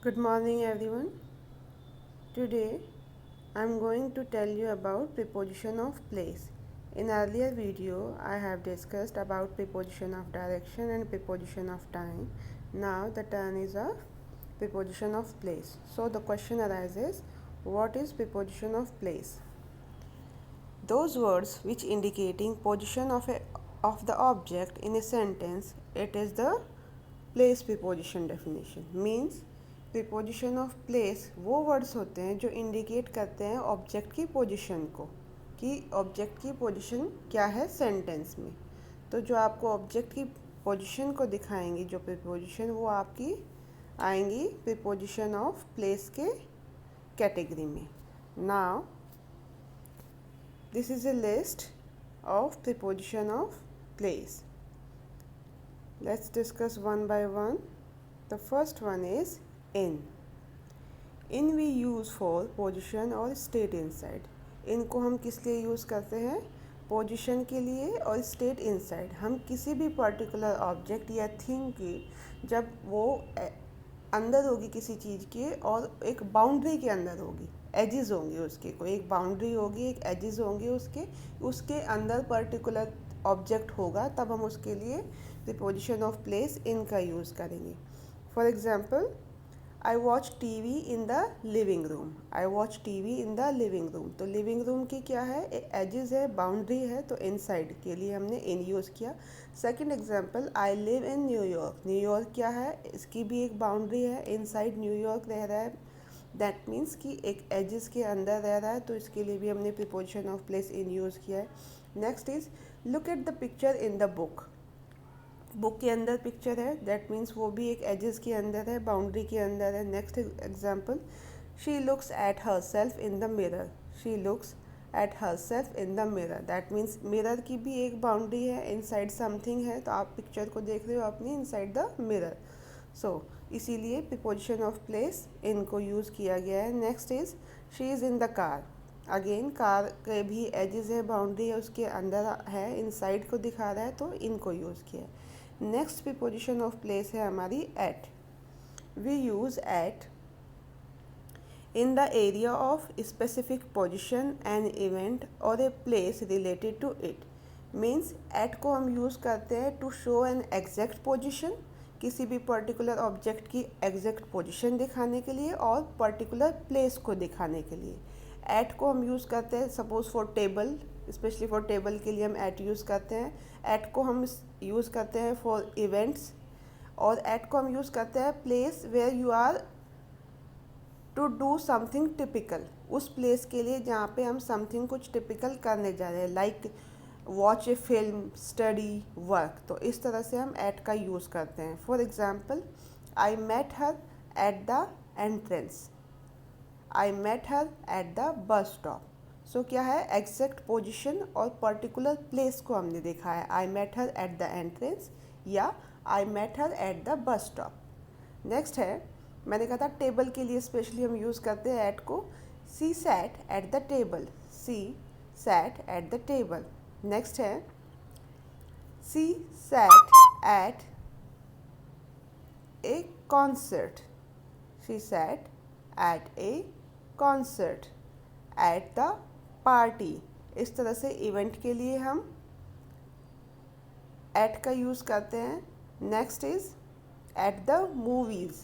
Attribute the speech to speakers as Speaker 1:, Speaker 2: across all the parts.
Speaker 1: Good morning everyone. Today I am going to tell you about preposition of place. In earlier video I have discussed about preposition of direction and preposition of time. Now the turn is of preposition of place. So the question arises, what is preposition of place? Those words which indicating position of the object in a sentence, it is the place preposition definition. Means preposition of place वो words होते हैं जो indicate करते हैं object की position को, कि object की पोजीशन क्या है सेंटेंस में। तो जो आपको ऑब्जेक्ट की पोजीशन को दिखाएंगी जो प्रीपोजिशन, वो आपकी आएंगी प्रीपोजिशन ऑफ प्लेस के कैटेगरी में। Now this is a list of preposition of place. Let's discuss one by one. The first one is in. In we use for position और state inside. इनको हम किस लिए यूज़ करते हैं? Position के लिए और स्टेट इनसाइड। हम किसी भी पर्टिकुलर ऑब्जेक्ट या थिंग की जब वो अंदर होगी किसी चीज़ के और एक बाउंड्री के अंदर होगी, एजेस होंगे उसके, कोई एक बाउंड्री होगी, एक एजेस होंगे उसके अंदर पर्टिकुलर ऑब्जेक्ट होगा, तब हम उसके लिए प्रीपोजिशन ऑफ प्लेस इन का यूज़ करेंगे। For example, I watch T V in the living room. I watch T V in the living room. तो लिविंग रूम की क्या है, एजेस है, बाउंड्री है, तो इनसाइड के लिए हमने इन यूज़ किया। Second example, I live in New York. New York क्या है, इसकी भी एक बाउंड्री है, इनसाइड न्यूयॉर्क रह रहा है, दैट मीन्स कि एक एजेस के अंदर रह रहा है, तो इसके लिए भी हमने preposition of place in use किया है। Next is look at the picture in the book. Book के अंदर पिक्चर है, दैट मीन्स वो भी एक एजेस के अंदर है, बाउंड्री के अंदर है। Next example, she looks at her self in the mirror. She looks at her self in the mirror, that means mirror की भी एक बाउंड्री है, इनसाइड समथिंग है, तो आप पिक्चर को देख रहे हो अपनी इनसाइड द मिरर। सो इसीलिए प्रीपोजिशन ऑफ प्लेस इनको यूज़ किया गया है। Next is she is in the car. Again car के भी एजेस है, बाउंड्री है, उसके अंदर है, इनसाइड को दिखा रहा है, तो इनको यूज़ किया है। नेक्स्ट प्रीपोजिशन ऑफ प्लेस है हमारी at. We use at in the area of specific position and event और a place related to it. Means at को हम यूज़ करते हैं to show an exact position, किसी भी पर्टिकुलर ऑब्जेक्ट की एग्जैक्ट पोजिशन दिखाने के लिए और पर्टिकुलर प्लेस को दिखाने के लिए। एट को हम यूज़ करते हैं suppose for table, specially for table के लिए हम एट यूज़ करते हैं। एट को हम यूज़ करते हैं फॉर इवेंट्स, और एट को हम यूज़ करते हैं place where you are to do something typical, उस प्लेस के लिए जहाँ पे हम समथिंग कुछ टिपिकल करने जा रहे हैं, लाइक वॉच ए फिल्म, स्टडी, वर्क। तो इस तरह से हम एट का यूज़ करते हैं। For example, I met her at the entrance. I met her at the bus stop. So क्या है, एग्जैक्ट पोजिशन और पर्टिकुलर प्लेस को हमने देखा है, I met her at the entrance या I met her at the bus stop. Next है, मैंने कहा था टेबल के लिए स्पेशली हम यूज़ करते हैं एट को। She sat at the table. She sat at the table. Next है, she sat at a concert. She sat at a concert, at the party. इस तरह से इवेंट के लिए हम एट का यूज़ करते हैं। Next is at the movies,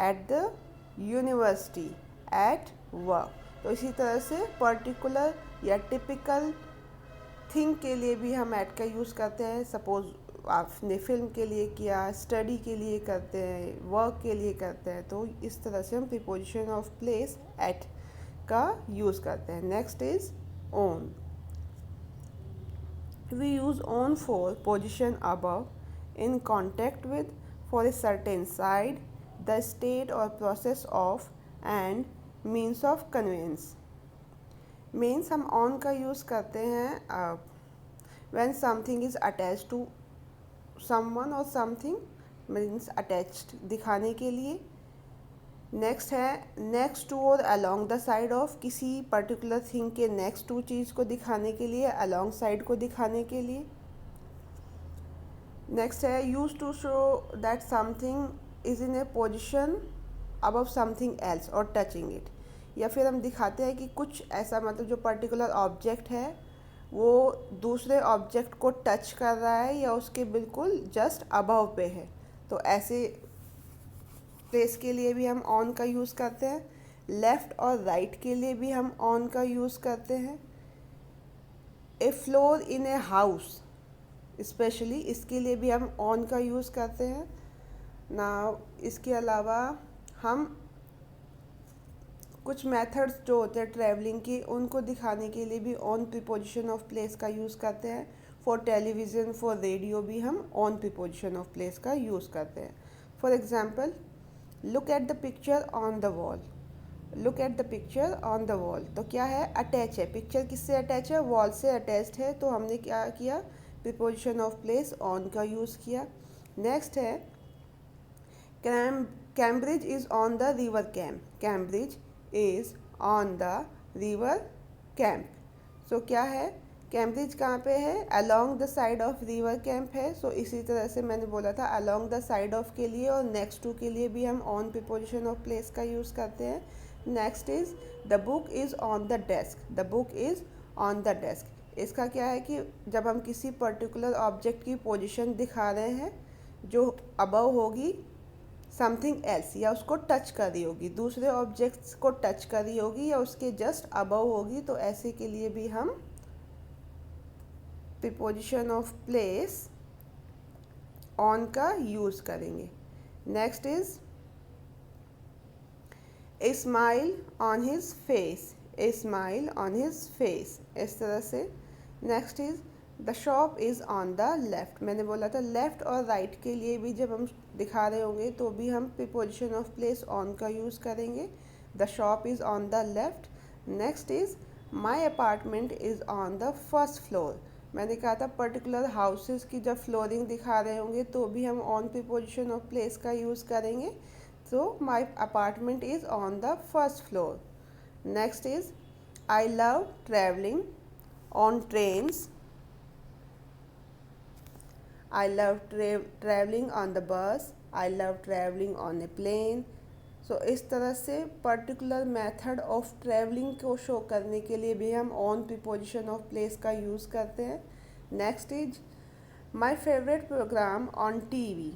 Speaker 1: at the university, at work. तो इसी तरह से पर्टिकुलर या टिपिकल थिंग के लिए भी हम एट का यूज़ करते हैं। सपोज आपने फिल्म के लिए किया, स्टडी के लिए करते हैं, वर्क के लिए करते हैं, तो इस तरह से हम प्रीपोजिशन ऑफ प्लेस एट का यूज़ करते हैं। Next is own. We use on for position above, in contact with, for a certain side, the state or process of, and means of conveyance. Means हम on का use करते हैं when something is attached to someone or something, means attached दिखाने के लिए। Next है next to और along the side of, किसी पर्टिकुलर थिंग के नेक्स्ट टू चीज़ को दिखाने के लिए, अलॉन्ग साइड को दिखाने के लिए। नेक्स्ट है use to show that something is in a position above something else और टचिंग इट। या फिर हम दिखाते हैं कि कुछ ऐसा मतलब जो पर्टिकुलर ऑब्जेक्ट है वो दूसरे ऑब्जेक्ट को टच कर रहा है या उसके बिल्कुल जस्ट अबव पे है, तो ऐसे प्लेस के लिए भी हम ऑन का यूज़ करते हैं। लेफ़्ट और राइट के लिए भी हम ऑन का यूज़ करते हैं। A floor in a house specially इसके लिए भी हम ऑन का यूज़ करते हैं ना। इसके अलावा हम कुछ मेथड्स जो होते हैं ट्रैवलिंग की उनको दिखाने के लिए भी ऑन प्रीपोजिशन ऑफ प्लेस का यूज़ करते हैं। फॉर टेलीविज़न, फॉर रेडियो भी हम ऑन प्रीपोजिशन ऑफ प्लेस का यूज़ करते हैं। For example, look at the picture on the wall. Look at the picture on the wall, तो क्या है, अटैच है। पिक्चर किससे अटैच है, वॉल से अटैच्ड है, तो हमने क्या किया, प्रीपोजिशन ऑफ प्लेस ऑन का यूज़ किया। नेक्स्ट है Cambridge is on the river camp. Cambridge is on the river camp. So क्या है, कैम्ब्रिज कहाँ पे है, along the side of river camp है। सो इसी तरह से मैंने बोला था अलोंग द साइड ऑफ के लिए और नेक्स्ट टू के लिए भी हम ऑन प्रीपोजिशन ऑफ प्लेस का यूज़ करते हैं। Next is the book is on the desk. The book is on the desk. इसका क्या है कि जब हम किसी पर्टिकुलर ऑब्जेक्ट की पोजीशन दिखा रहे हैं जो अबव होगी समथिंग एल्स या उसको टच कर रही होगी, दूसरे ऑब्जेक्ट्स को टच कर रही होगी या उसके जस्ट अबव होगी, तो ऐसे के लिए भी हम प्रीपोजिशन ऑफ प्लेस ऑन का यूज़ करेंगे। Next is a smile on his face. A smile on his face, इस तरह से। Next is the shop is on the left. मैंने बोला था लेफ़्ट और राइट के लिए भी जब हम दिखा रहे होंगे तो भी हम प्रीपोजिशन ऑफ प्लेस ऑन का यूज़ करेंगे। The shop is on the left. Next is my apartment is on the first floor. मैंने कहा था पर्टिकुलर हाउसेस की जब फ्लोरिंग दिखा रहे होंगे तो भी हम ऑन प्रीपोजिशन ऑफ प्लेस का यूज़ करेंगे। So my apartment is on the first floor. Next is I love traveling on trains. I love traveling on the bus. I love traveling on a plane. So इस तरह से particular method of travelling को show करने के लिए भी हम on preposition of place का यूज़ करते हैं। Next is my favourite programme on TV.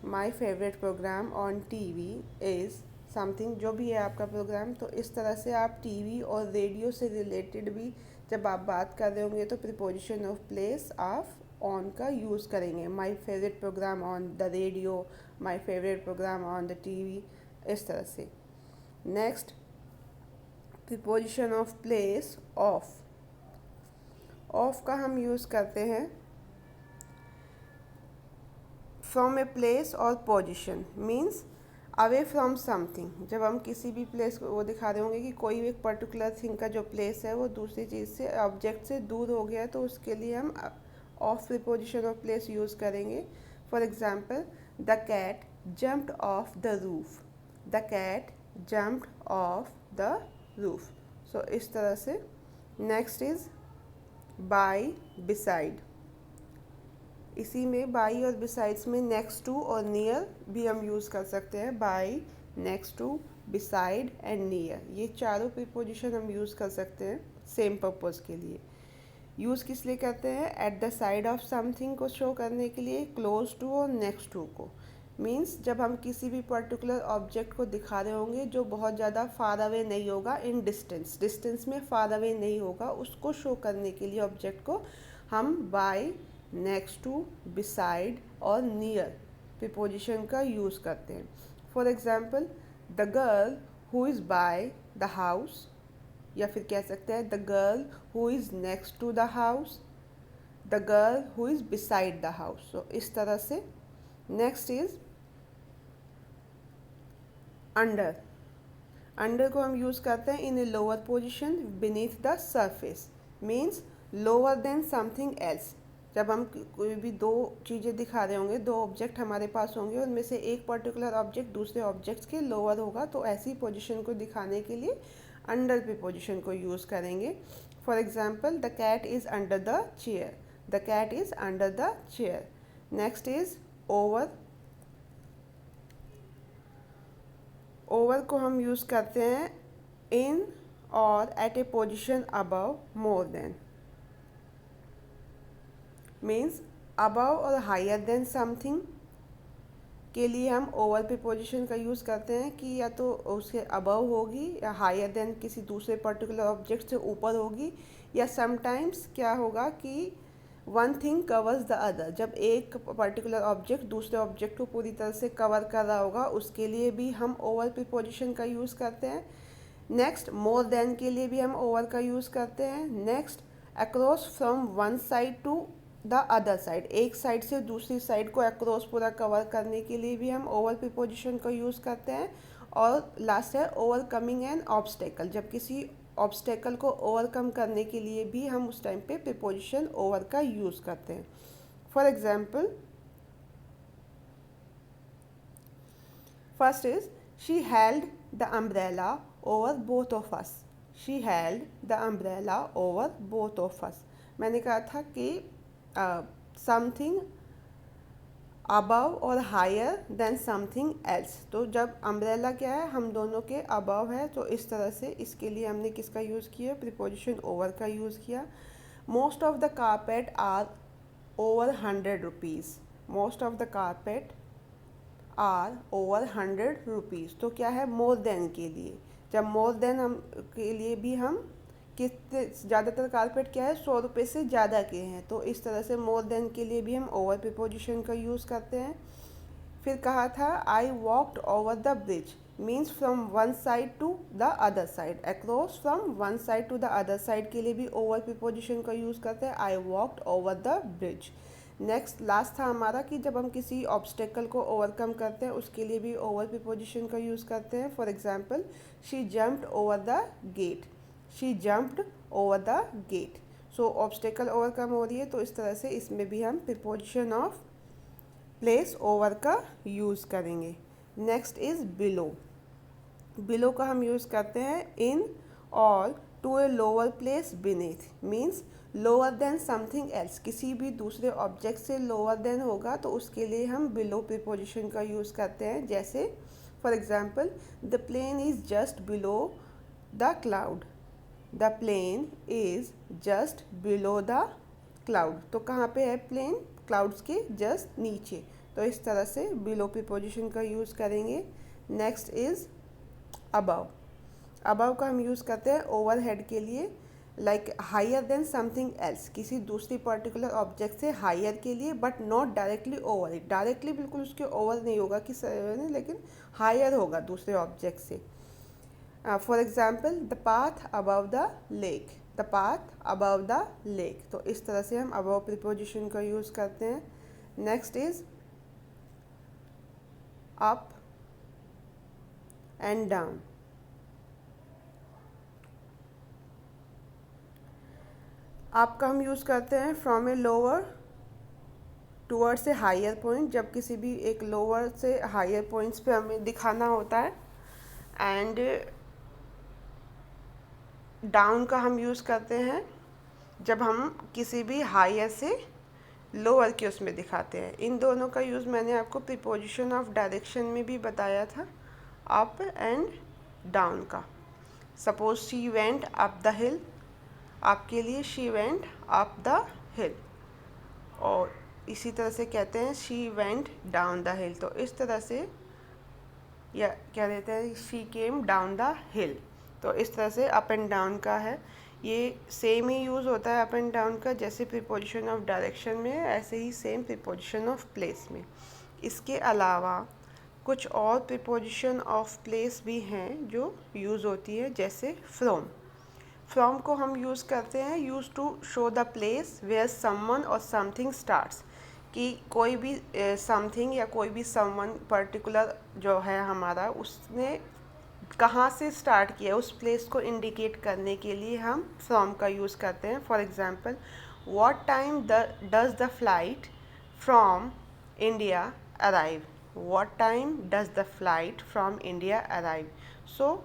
Speaker 1: My favourite programme on TV is something, जो भी है आपका प्रोग्राम, तो इस तरह से आप टीवी और रेडियो से रिलेटेड भी जब आप बात कर रहे होंगे तो प्रीपोजिशन ऑफ प्लेस आप ऑन का यूज़ करेंगे। My favourite programme on the radio, my favourite programme on the TV, इस तरह से। Next preposition of place off. Off का हम यूज़ करते हैं फ्रॉम ए प्लेस और position, means away from something. जब हम किसी भी प्लेस को वो दिखा रहे होंगे कि कोई एक पर्टिकुलर थिंग का जो प्लेस है वो दूसरी चीज़ से, ऑब्जेक्ट से दूर हो गया है, तो उसके लिए हम off preposition of place use करेंगे। For example, the cat jumped off the roof. The cat jumped off the roof. So इस तरह से। Next is by, beside. इसी में बाई और बिसाइड्स में नेक्स्ट टू और नियर भी हम यूज़ कर सकते हैं। By, next to, beside and near, ये चारों प्रीपोजिशन हम यूज़ कर सकते हैं सेम पर्पज़ के लिए। यूज़ किस लिए करते हैं, at the side of something को शो करने के लिए, क्लोज टू और नेक्स्ट टू को। मीन्स जब हम किसी भी पर्टिकुलर ऑब्जेक्ट को दिखा रहे होंगे जो बहुत ज़्यादा फार अवे नहीं होगा इन डिस्टेंस, डिस्टेंस में फार अवे नहीं होगा, उसको शो करने के लिए ऑब्जेक्ट को हम बाय, नेक्स्ट टू, बिसाइड और नियर प्रीपोजिशन का यूज़ करते हैं। For example, the girl who is by the house, या फिर कह सकते हैं the girl who is next to the house, the girl who is beside the house. So इस तरह से। Next is under. अंडर को हम यूज़ करते हैं in a lower position beneath the surface, means lower than something else. जब हम कोई भी दो चीज़ें दिखा रहे होंगे, दो ऑब्जेक्ट हमारे पास होंगे, उनमें से एक पर्टिकुलर ऑब्जेक्ट दूसरे ऑब्जेक्ट्स के लोअर होगा, तो ऐसी पोजीशन को दिखाने के लिए अंडर प्रीपोजिशन को यूज़ करेंगे। For example, the cat is under the chair. The cat is under the chair. Next is over. Over को हम यूज़ करते हैं इन और at a position above more than, means above और higher than something के लिए हम over preposition का यूज़ करते हैं कि या तो उसके अबव होगी या हायर देन किसी दूसरे पर्टिकुलर ऑब्जेक्ट से ऊपर होगी, या समटाइम्स क्या होगा कि one thing covers the other, जब एक पर्टिकुलर ऑब्जेक्ट दूसरे ऑब्जेक्ट को पूरी तरह से कवर कर रहा होगा उसके लिए भी हम ओवर प्रीपोजिशन का यूज़ करते हैं। नेक्स्ट मोर देन के लिए भी हम ओवर का यूज़ करते हैं। Next across from one side to the other side, एक साइड से दूसरी साइड को अक्रॉस पूरा कवर करने के लिए भी हम ओवर प्रीपोजिशन का यूज़ करते हैं। और लास्ट है ओवरकमिंग एन ऑब्स्टेकल, जब किसी ऑब्स्टेकल को ओवरकम करने के लिए भी हम उस टाइम पे प्रीपोजिशन ओवर का यूज़ करते हैं। For example, first is she held the umbrella over both of us. She held the umbrella over both of us. मैंने कहा था कि समथिंग अबव और हायर देन समथिंग एल्स, तो जब अम्ब्रेला क्या है हम दोनों के अबव है, तो इस तरह से इसके लिए हमने किसका यूज़ किया, प्रीपोजिशन ओवर का यूज़ किया। Most of the carpet are over 100 rupees. Most of the carpet are over 100 rupees, तो क्या है मोर देन के लिए, जब मोर देन हम के लिए भी हम कितने ज़्यादातर कारपेट क्या है 100 रुपये से ज़्यादा के हैं, तो इस तरह से मोर देन के लिए भी हम ओवर प्रीपोजिशन का यूज़ करते हैं। फिर कहा था I walked over the bridge, means from one side to the other side, across from one side to the other side के लिए भी ओवर प्रीपोजिशन का यूज़ करते हैं, I walked over the bridge. Next last था हमारा कि जब हम किसी ऑब्स्टेकल को ओवरकम करते हैं उसके लिए भी ओवर प्रीपोजिशन का यूज़ करते हैं। For example, she jumped over the gate, she jumped over the gate. So obstacle overcome हो रही है, तो इस तरह से इसमें भी हम प्रीपोजिशन ऑफ प्लेस ओवर का यूज़ करेंगे। Next is below. बिलो का हम यूज़ करते हैं इन और to a lower place beneath, means lower than something else, किसी भी दूसरे ऑब्जेक्ट से लोअर देन होगा तो उसके लिए हम बिलो प्रीपोजिशन का यूज़ करते हैं। जैसे for example, the plane is just below the cloud, the plane is just below the cloud, तो कहाँ पे है प्लेन, क्लाउड्स के जस्ट नीचे, तो इस तरह से बिलो प्रीपोजिशन का यूज़ करेंगे। Next is above. अबव का हम यूज़ करते हैं ओवरहेड के लिए, like higher than something else, किसी दूसरी पर्टिकुलर ऑब्जेक्ट से हायर के लिए, but not directly over it, directly बिल्कुल उसके ओवर नहीं होगा कि लेकिन हायर होगा दूसरे ऑब्जेक्ट से। For example, the path above the lake, the path above the lake, तो इस तरह से हम अबव प्रीपोजिशन का यूज़ करते हैं। Next is up and down. Up का हम यूज़ करते हैं from a lower towards a higher point, जब किसी भी एक लोअर से हायर पॉइंट्स पे हमें दिखाना होता है। एंड डाउन का हम यूज़ करते हैं जब हम किसी भी हायर से लोअर के उसमें दिखाते हैं। इन दोनों का यूज़ मैंने आपको प्रीपोजिशन ऑफ डायरेक्शन में भी बताया था, अप एंड डाउन का। Suppose she went up the हिल, आपके लिए शी वेंट अप द हिल, और इसी तरह से कहते हैं शी वेंट डाउन द हिल, तो इस तरह से या क्या देते हैं शी केम डाउन द हिल, तो इस तरह से अप एंड डाउन का है। ये सेम ही यूज़ होता है अप एंड डाउन का, जैसे प्रीपोजिशन ऑफ डायरेक्शन में है ऐसे ही सेम प्रीपोजिशन ऑफ प्लेस में। इसके अलावा कुछ और प्रीपोजिशन ऑफ प्लेस भी हैं जो यूज़ होती है, जैसे फ्रॉम। फ्रॉम को हम यूज़ करते हैं use to show the place where someone और समथिंग स्टार्ट्स, कि कोई भी समथिंग या कोई भी समवन पर्टिकुलर जो है हमारा उसने कहाँ से स्टार्ट किया उस प्लेस को इंडिकेट करने के लिए हम फ्रॉम का यूज़ करते हैं। For example, what time does the flight from India arrive, what time does the flight from India arrive. So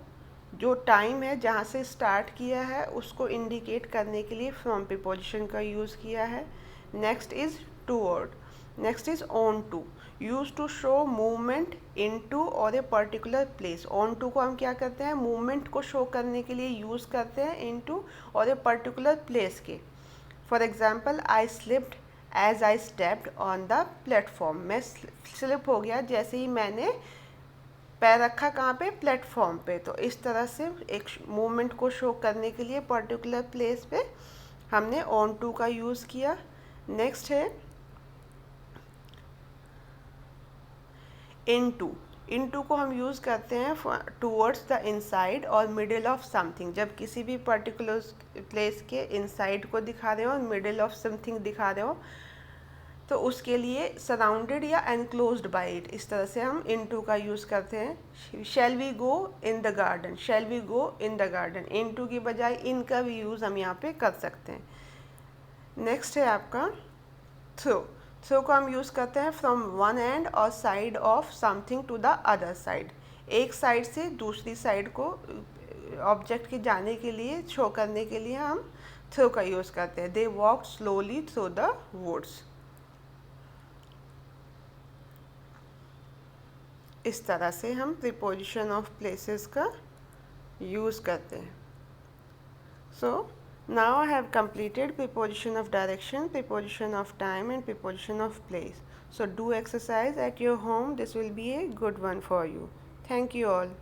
Speaker 1: जो टाइम है जहाँ से स्टार्ट किया है उसको इंडिकेट करने के लिए फ्रॉम प्रीपोजिशन का यूज़ किया है। Next is toward, next is onto, use to show movement into और a particular place. Onto को हम क्या करते हैं, मूवमेंट को शो करने के लिए यूज़ करते हैं इनटू और ए पर्टिकुलर प्लेस के। For example, I slipped as I stepped on the platform. मैं स्लिप हो गया जैसे ही मैंने पैर रखा कहाँ पे, प्लेटफॉर्म पे। तो इस तरह से एक मूवमेंट को शो करने के लिए पर्टिकुलर प्लेस पे हमने ऑन टू का यूज़ किया। नेक्स्ट है इनटू। इनटू को हम यूज़ करते हैं टूवर्ड्स द इनसाइड और मिडिल ऑफ समथिंग। जब किसी भी पर्टिकुलर प्लेस के इनसाइड को दिखा रहे हो और मिडिल ऑफ समथिंग दिखा रहे हो, तो उसके लिए सराउंडेड या एनक्लोज्ड बाय इट, इस तरह से हम इनटू का यूज़ करते हैं। Shall we go in the garden, shall we go in the garden. Into की बजाय इन का भी यूज़ हम यहाँ पे कर सकते हैं। नेक्स्ट है आपका थ्रो। थ्रो को हम यूज़ करते हैं फ्रॉम वन एंड और side of something to the other side. एक साइड से दूसरी साइड को ऑब्जेक्ट के जाने के लिए, शो करने के लिए हम थ्रो का यूज़ करते हैं। They walk slowly through the woods. इस तरह से हम प्रीपोजिशन ऑफ प्लेसेस का यूज़ करते हैं। सो now I have completed preposition of direction, preposition of time and preposition of place. So do exercise at your home. This will be a good one for you. Thank you all.